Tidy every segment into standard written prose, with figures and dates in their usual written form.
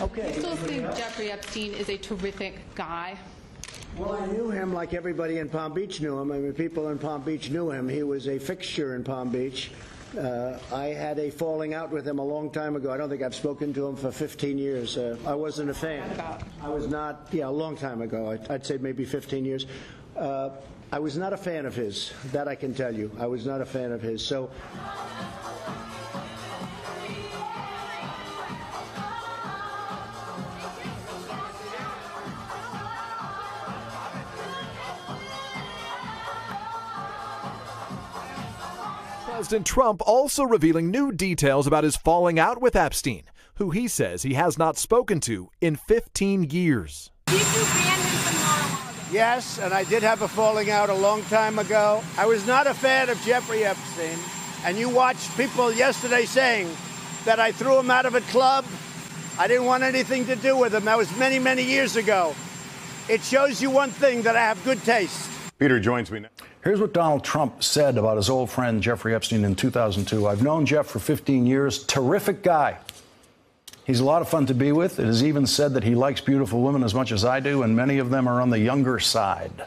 Okay. You still think Jeffrey Epstein is a terrific guy? Well, I knew him like everybody in Palm Beach knew him. I mean, people in Palm Beach knew him. He was a fixture in Palm Beach. I had a falling out with him a long time ago. I don't think I've spoken to him for 15 years. I wasn't a fan. I was not, a long time ago. I'd say maybe 15 years. I was not a fan of his. That I can tell you. I was not a fan of his. So. President Trump also revealing new details about his falling out with Epstein, who he says he has not spoken to in 15 years. Yes, and I did have a falling out a long time ago. I was not a fan of Jeffrey Epstein, and you watched people yesterday saying that I threw him out of a club. I didn't want anything to do with him. That was many, many years ago. It shows you one thing, that I have good taste. Peter joins me now. Here's what Donald Trump said about his old friend Jeffrey Epstein in 2002. I've known Jeff for 15 years. Terrific guy. He's a lot of fun to be with. It is even said that he likes beautiful women as much as I do, and many of them are on the younger side.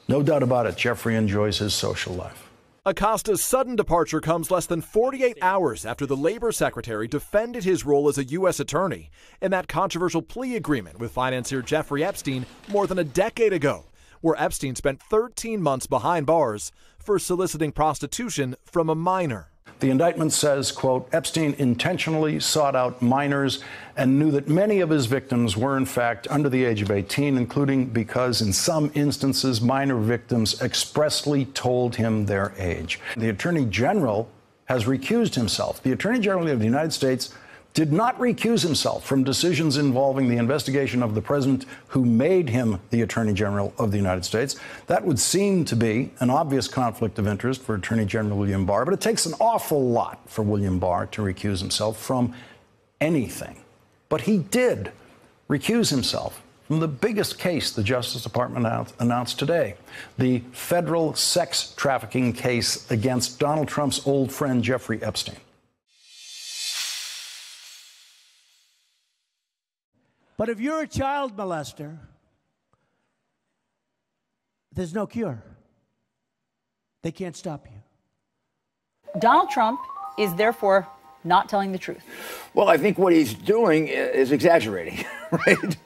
No doubt about it, Jeffrey enjoys his social life. Acosta's sudden departure comes less than 48 hours after the Labor Secretary defended his role as a U.S. attorney in that controversial plea agreement with financier Jeffrey Epstein more than a decade ago, where Epstein spent 13 months behind bars for soliciting prostitution from a minor. The indictment says, quote, Epstein intentionally sought out minors and knew that many of his victims were, in fact, under the age of 18, including because, in some instances, minor victims expressly told him their age. The Attorney General has recused himself. The Attorney General of the United States did not recuse himself from decisions involving the investigation of the president who made him the Attorney General of the United States. That would seem to be an obvious conflict of interest for Attorney General William Barr, but it takes an awful lot for William Barr to recuse himself from anything. But he did recuse himself from the biggest case the Justice Department announced today, the federal sex trafficking case against Donald Trump's old friend Jeffrey Epstein. But if you're a child molester, there's no cure. They can't stop you. Donald Trump is therefore not telling the truth. Well, I think what he's doing is exaggerating, right?